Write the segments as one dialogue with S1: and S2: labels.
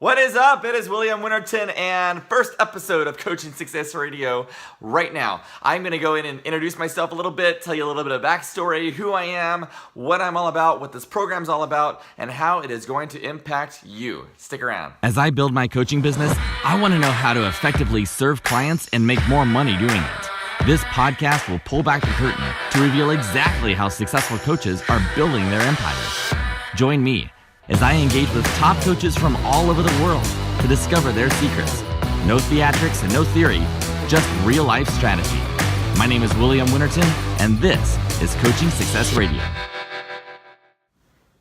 S1: What is up? It is William Winterton and first episode of Coaching Success Radio right now. I'm going to go in and introduce myself a little bit, tell you a little bit of backstory, who I am, what I'm all about, what this program's all about, and how it is going to impact you. Stick around.
S2: As I build my coaching business, I want to know how to effectively serve clients and make more money doing it. This podcast will pull back the curtain to reveal exactly how successful coaches are building their empires. Join me as I engage with top coaches from all over the world to discover their secrets. No theatrics and no theory, just real life strategy. My name is William Winterton, and this is Coaching Success Radio.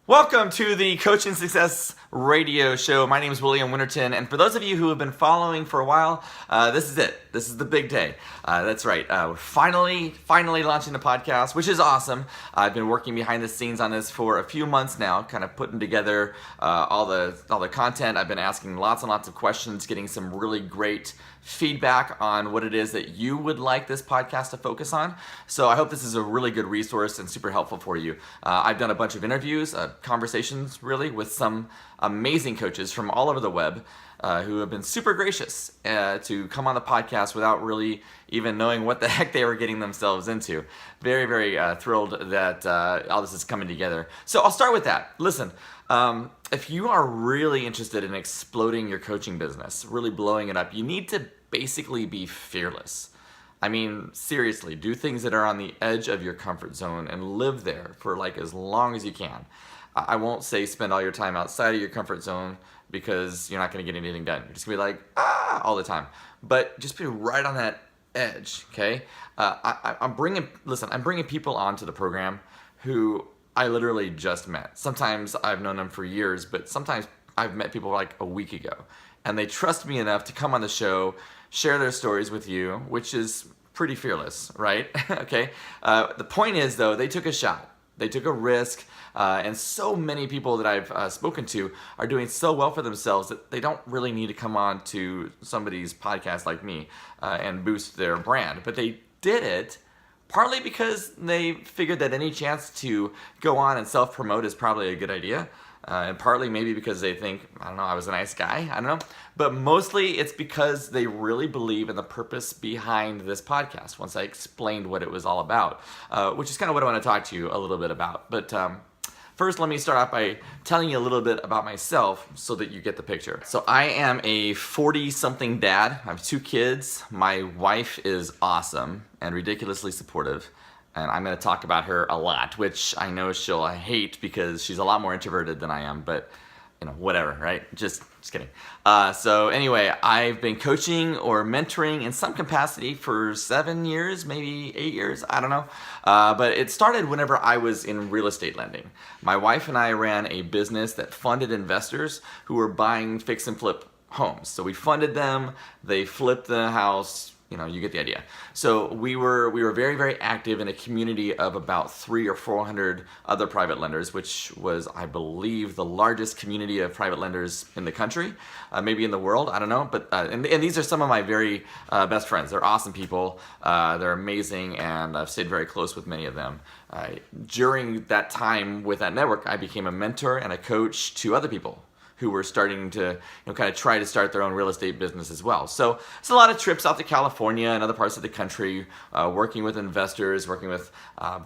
S1: Welcome to the Coaching Success Radio Show. My name is William Winterton, and for those of you who have been following for a while, this is it. This is the big day. That's right. We're finally launching the podcast, which is awesome. I've been working behind the scenes on this for a few months now, kind of putting together all the content. I've been asking lots and lots of questions, getting some really great feedback on what it is that you would like this podcast to focus on. So I hope this is a really good resource and super helpful for you. I've done a bunch of interviews, conversations really, with some amazing coaches from all over the web who have been super gracious to come on the podcast without really even knowing what the heck they were getting themselves into. Very, very thrilled that all this is coming together. So I'll start with that. Listen, if you are really interested in exploding your coaching business, really blowing it up, you need to basically be fearless. I mean, seriously, do things that are on the edge of your comfort zone and live there for like as long as you can. I won't say spend all your time outside of your comfort zone because you're not going to get anything done. You're just going to be like, all the time. But just be right on that edge, okay? I'm bringing people onto the program who I literally just met. Sometimes I've known them for years, but sometimes I've met people like a week ago. And they trust me enough to come on the show, share their stories with you, which is pretty fearless, right? Okay. The point is, though, they took a shot. They took a risk. And so many people that I've spoken to are doing so well for themselves that they don't really need to come on to somebody's podcast like me and boost their brand. But they did it partly because they figured that any chance to go on and self-promote is probably a good idea. And partly maybe because they think, I don't know, I was a nice guy, I don't know. But mostly it's because they really believe in the purpose behind this podcast once I explained what it was all about, which is kind of what I want to talk to you a little bit about. But first, let me start off by telling you a little bit about myself so that you get the picture. So I am a 40-something dad. I have 2 kids. My wife is awesome and ridiculously supportive. And I'm going to talk about her a lot, which I know she'll hate because she's a lot more introverted than I am, but whatever, right? Just kidding. So anyway, I've been coaching or mentoring in some capacity for 7 years, maybe 8 years, I don't know. But it started whenever I was in real estate lending. My wife and I ran a business that funded investors who were buying fix and flip homes. So we funded them, they flipped the house. You get the idea. So we were very, very active in a community of about 300 or 400 other private lenders, which was, I believe, the largest community of private lenders in the country, maybe in the world. I don't know. But and these are some of my very best friends. They're awesome people. They're amazing, and I've stayed very close with many of them. During that time with that network, I became a mentor and a coach to other people who were starting to kind of try to start their own real estate business as well. So it's a lot of trips out to California and other parts of the country, working with investors, working with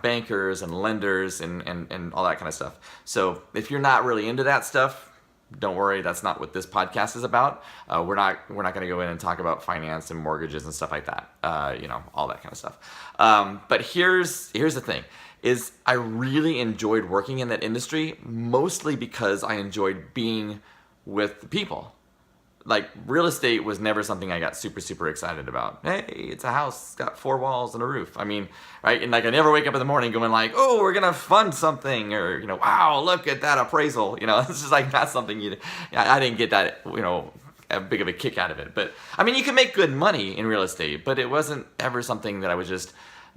S1: bankers and lenders and all that kind of stuff. So if you're not really into that stuff, don't worry, that's not what this podcast is about. We're not going to go in and talk about finance and mortgages and stuff like that, all that kind of stuff. But here's the thing. Is I really enjoyed working in that industry, mostly because I enjoyed being with the people. Like, real estate was never something I got super, super excited about. Hey, it's a house, it's got 4 walls and a roof. I mean, right? And like, I never wake up in the morning going like, oh, we're gonna fund something, or, wow, look at that appraisal. It's just like not something I didn't get that, a big of a kick out of it. But I mean, you can make good money in real estate, but it wasn't ever something that I was just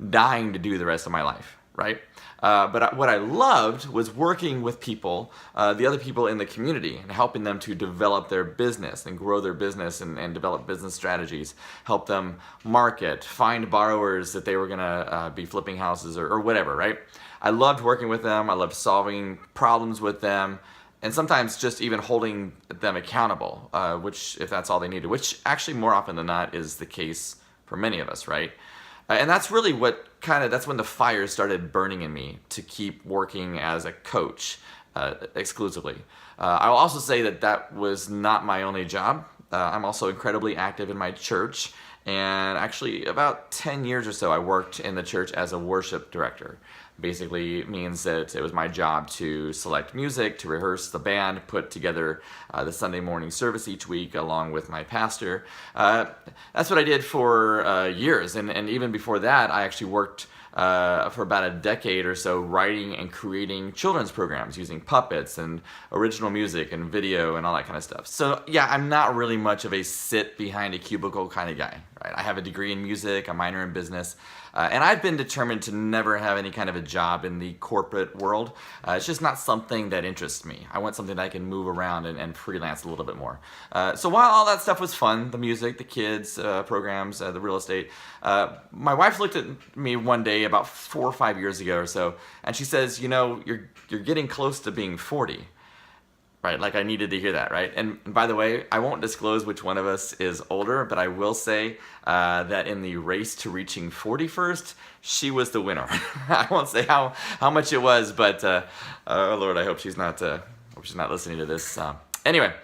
S1: dying to do the rest of my life. Right? But what I loved was working with people, the other people in the community, and helping them to develop their business and grow their business and develop business strategies, help them market, find borrowers that they were going to be flipping houses or whatever, right? I loved working with them. I loved solving problems with them. and sometimes just even holding them accountable, which if that's all they needed, which actually more often than not is the case for many of us, right? And that's really that's when the fire started burning in me to keep working as a coach exclusively. I'll also say that was not my only job. I'm also incredibly active in my church, and actually about 10 years or so I worked in the church as a worship director. Basically means that it was my job to select music, to rehearse the band, put together the Sunday morning service each week along with my pastor. That's what I did for years, and even before that I actually worked for about a decade or so writing and creating children's programs using puppets and original music and video and all that kind of stuff. So yeah, I'm not really much of a sit behind a cubicle kind of guy, right? I have a degree in music, a minor in business, and I've been determined to never have any kind of a job in the corporate world. It's just not something that interests me. I want something that I can move around and freelance a little bit more. So while all that stuff was fun, the music, the kids, programs, the real estate, my wife looked at me one day about 4 or 5 years ago or so, and she says, you're getting close to being 40. Right, like I needed to hear that, right? And by the way, I won't disclose which one of us is older, but I will say that in the race to reaching 40 first, she was the winner. I won't say how much it was, but oh Lord, I hope she's not listening to this. Anyway,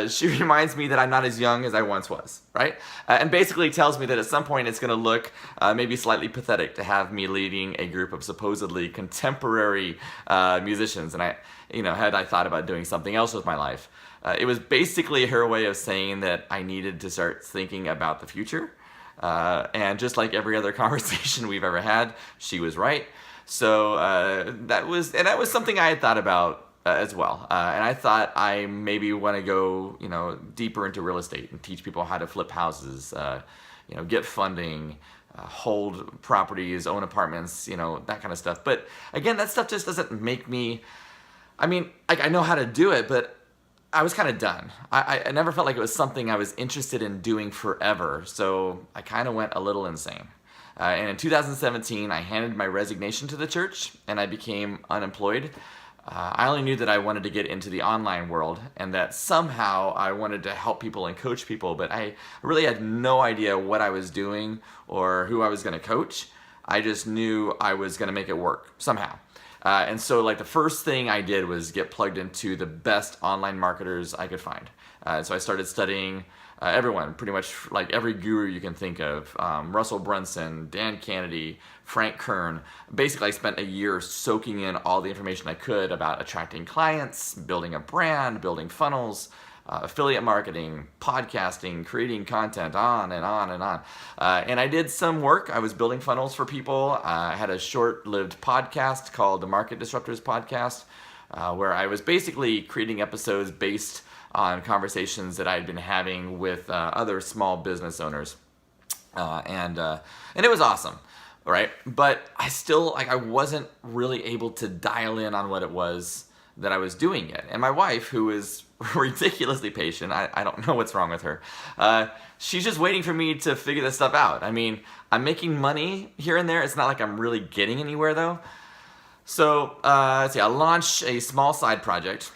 S1: she reminds me that I'm not as young as I once was, right? And basically tells me that at some point it's going to look maybe slightly pathetic to have me leading a group of supposedly contemporary musicians. And had I thought about doing something else with my life, it was basically her way of saying that I needed to start thinking about the future. And just like every other conversation we've ever had, she was right. So that was something I had thought about as well. And I thought I maybe want to go, deeper into real estate and teach people how to flip houses, get funding, hold properties, own apartments, that kind of stuff. But again, that stuff just doesn't make me, I know how to do it, but I was kind of done. I never felt like it was something I was interested in doing forever. So I kind of went a little insane. And in 2017, I handed my resignation to the church and I became unemployed. I only knew that I wanted to get into the online world and that somehow I wanted to help people and coach people, but I really had no idea what I was doing or who I was going to coach. I just knew I was going to make it work somehow. And so the first thing I did was get plugged into the best online marketers I could find. So I started studying everyone, pretty much like every guru you can think of, Russell Brunson, Dan Kennedy, Frank Kern. Basically, I spent a year soaking in all the information I could about attracting clients, building a brand, building funnels, affiliate marketing, podcasting, creating content, on and on and on. And I did some work. I was building funnels for people. I had a short-lived podcast called the Market Disruptors Podcast, where I was basically creating episodes based on conversations that I had been having with other small business owners. And it was awesome, right? But I still, I wasn't really able to dial in on what it was that I was doing yet. And my wife, who is ridiculously patient, I don't know what's wrong with her, she's just waiting for me to figure this stuff out. I'm making money here and there. It's not like I'm really getting anywhere though. So let's see, I launched a small side project.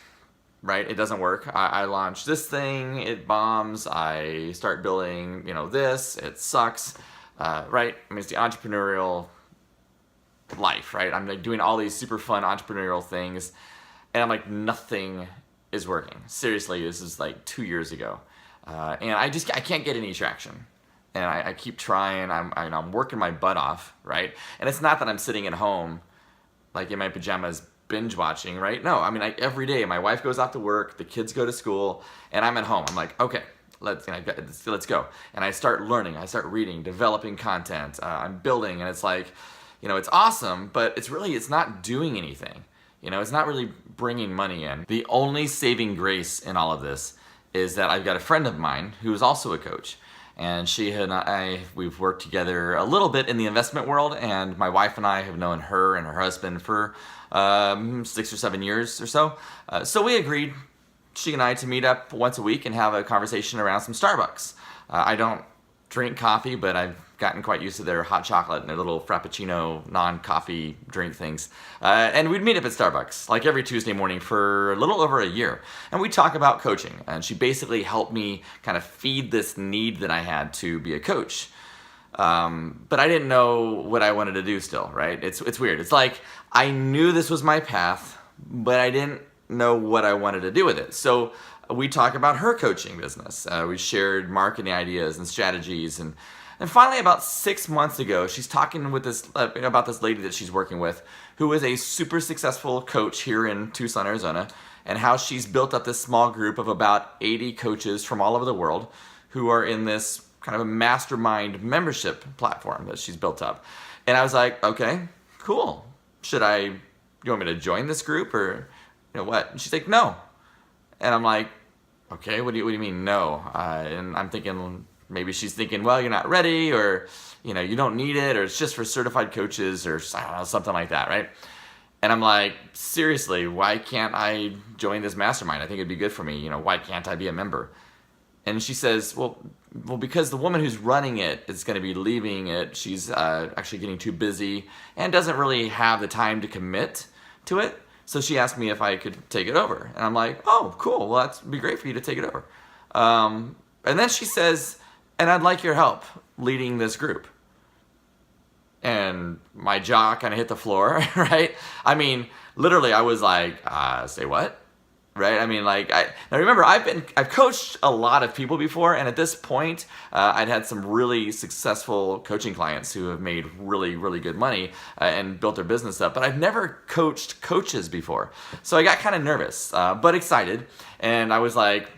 S1: Right, it doesn't work. I launch this thing, it bombs. I start building, this, it sucks. Right, it's the entrepreneurial life, right? I'm doing all these super fun entrepreneurial things, and I'm like, nothing is working. Seriously, this is 2 years ago, and I can't get any traction. And I keep trying. I'm working my butt off, right? And it's not that I'm sitting at home, in my pajamas, binge watching, right? No, every day my wife goes off to work, the kids go to school, and I'm at home. I'm like, okay, let's go. And I start learning, I start reading, developing content, I'm building, and it's it's awesome, but it's not doing anything. It's not really bringing money in. The only saving grace in all of this is that I've got a friend of mine who is also a coach. And she and we've worked together a little bit in the investment world, and my wife and I have known her and her husband for 6 or 7 years or so. So we agreed, she and I, to meet up once a week and have a conversation around some Starbucks. I don't drink coffee, but I've gotten quite used to their hot chocolate and their little Frappuccino non-coffee drink things. And we'd meet up at Starbucks like every Tuesday morning for a little over a year. And we'd talk about coaching. And she basically helped me kind of feed this need that I had to be a coach. But I didn't know what I wanted to do still, right? It's weird. It's like I knew this was my path, but I didn't know what I wanted to do with it. So we talk about her coaching business. We shared marketing ideas and strategies, and finally, about 6 months ago, she's talking with this about this lady that she's working with, who is a super successful coach here in Tucson, Arizona, and how she's built up this small group of about 80 coaches from all over the world who are in this kind of a mastermind membership platform that she's built up. And I was like, okay, cool. You want me to join this group or what? And she's like, no. And I'm like, okay, what do you mean no? And I'm thinking maybe she's thinking, well, you're not ready, or you don't need it, or it's just for certified coaches, or I don't know, something like that, right? And I'm like, seriously, why can't I join this mastermind? I think it'd be good for me. Why can't I be a member? And she says, well, because the woman who's running it is going to be leaving it. She's actually getting too busy and doesn't really have the time to commit to it. So she asked me if I could take it over. And I'm like, oh, cool. Well, that'd be great for you to take it over. And then she says, and I'd like your help leading this group. And my jaw kind of hit the floor, right? I mean, literally, I was like, say what? Right? I mean, now remember, I've coached a lot of people before, and at this point, I'd had some really successful coaching clients who have made really, really good money and built their business up, but I've never coached coaches before. So I got kind of nervous, but excited, and I was like,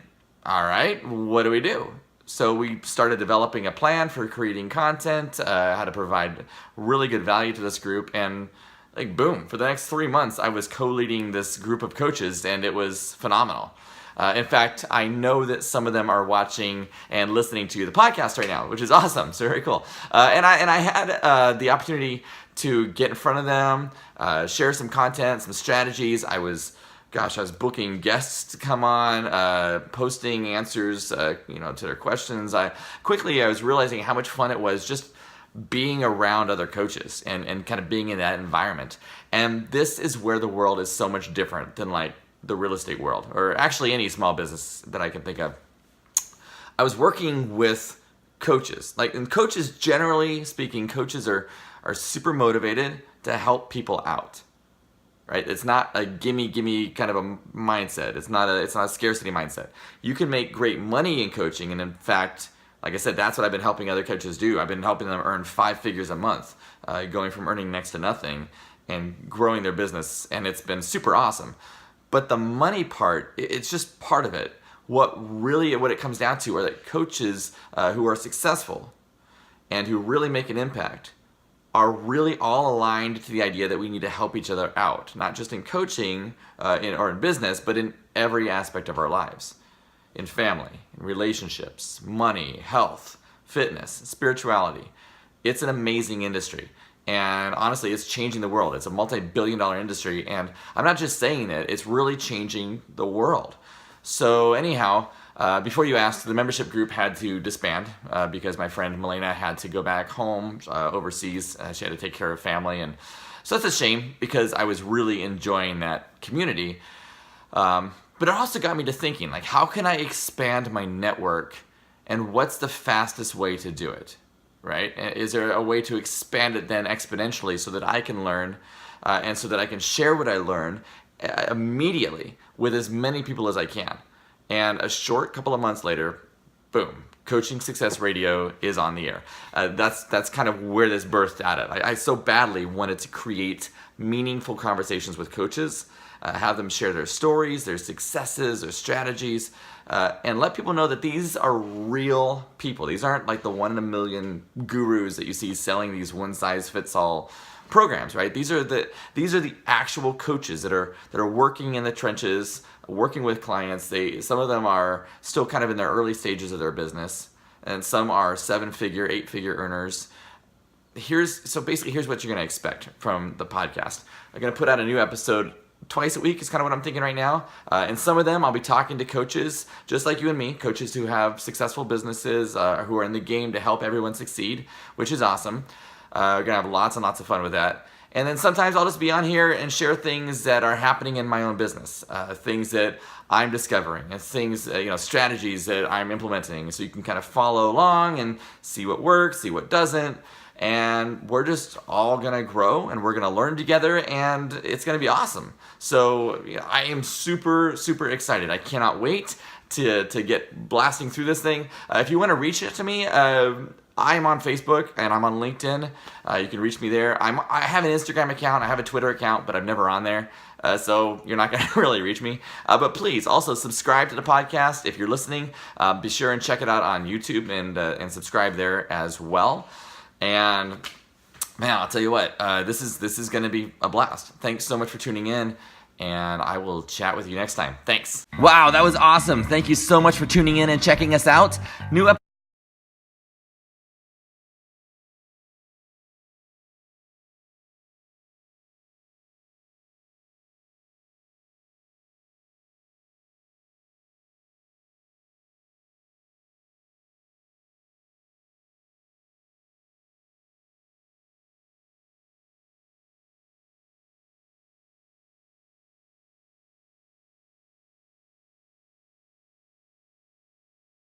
S1: all right, what do we do? So we started developing a plan for creating content, how to provide really good value to this group, and boom, for the next 3 months, I was co-leading this group of coaches, and it was phenomenal. In fact, I know that some of them are watching and listening to the podcast right now, which is awesome. So very cool. And I had the opportunity to get in front of them, share some content, some strategies. I was booking guests to come on, posting answers, to their questions. I was realizing how much fun it was just being around other coaches and kind of being in that environment. And this is where the world is so much different than the real estate world, or actually any small business that I can think of. I was working with coaches, and coaches, generally speaking, coaches are super motivated to help people out, right? It's not a gimme kind of a mindset. It's not a scarcity mindset. You can make great money in coaching, and in fact, like I said, that's what I've been helping other coaches do. I've been helping them earn 5 figures a month, going from earning next to nothing and growing their business, and it's been super awesome. But the money part, it's just part of it. What it comes down to are that coaches who are successful and who really make an impact are really all aligned to the idea that we need to help each other out, not just in coaching or in business, but in every aspect of our lives. In family, in relationships, money, health, fitness, spirituality. It's an amazing industry. And honestly, it's changing the world. It's a multi-billion-dollar industry. And I'm not just saying it, it's really changing the world. So anyhow, before you ask, the membership group had to disband because my friend Milena had to go back home overseas. She had to take care of family. And so that's a shame because I was really enjoying that community. But it also got me to thinking, how can I expand my network, and what's the fastest way to do it, right? Is there a way to expand it then exponentially so that I can learn and so that I can share what I learn immediately with as many people as I can? And a short couple of months later, boom, Coaching Success Radio is on the air. That's kind of where this birthed out of. I so badly wanted to create meaningful conversations with coaches, have them share their stories, their successes, their strategies, and let people know that these are real people. These aren't like the 1 in a million gurus that you see selling these one-size-fits-all programs, right? These are the actual coaches that are working in the trenches, working with clients. Some of them are still kind of in their early stages of their business, and some are 7-figure, 8-figure earners. Here's what you're going to expect from the podcast. I'm going to put out a new episode twice a week is kind of what I'm thinking right now. And some of them I'll be talking to coaches just like you and me, coaches who have successful businesses, who are in the game to help everyone succeed, which is awesome. We're gonna have lots and lots of fun with that. And then sometimes I'll just be on here and share things that are happening in my own business, things that I'm discovering, and things, strategies that I'm implementing. So you can kind of follow along and see what works, see what doesn't. And we're just all gonna grow, and we're gonna learn together, and it's gonna be awesome. So I am super, super excited. I cannot wait to get blasting through this thing. If you want to reach it to me, I'm on Facebook and I'm on LinkedIn. You can reach me there. I have an Instagram account, I have a Twitter account, but I'm never on there. So you're not going to really reach me. But please also subscribe to the podcast. If you're listening, be sure and check it out on YouTube and subscribe there as well. And man, I'll tell you what, this is going to be a blast. Thanks so much for tuning in, and I will chat with you next time. Thanks. Wow, that was awesome. Thank you so much for tuning in and checking us out. New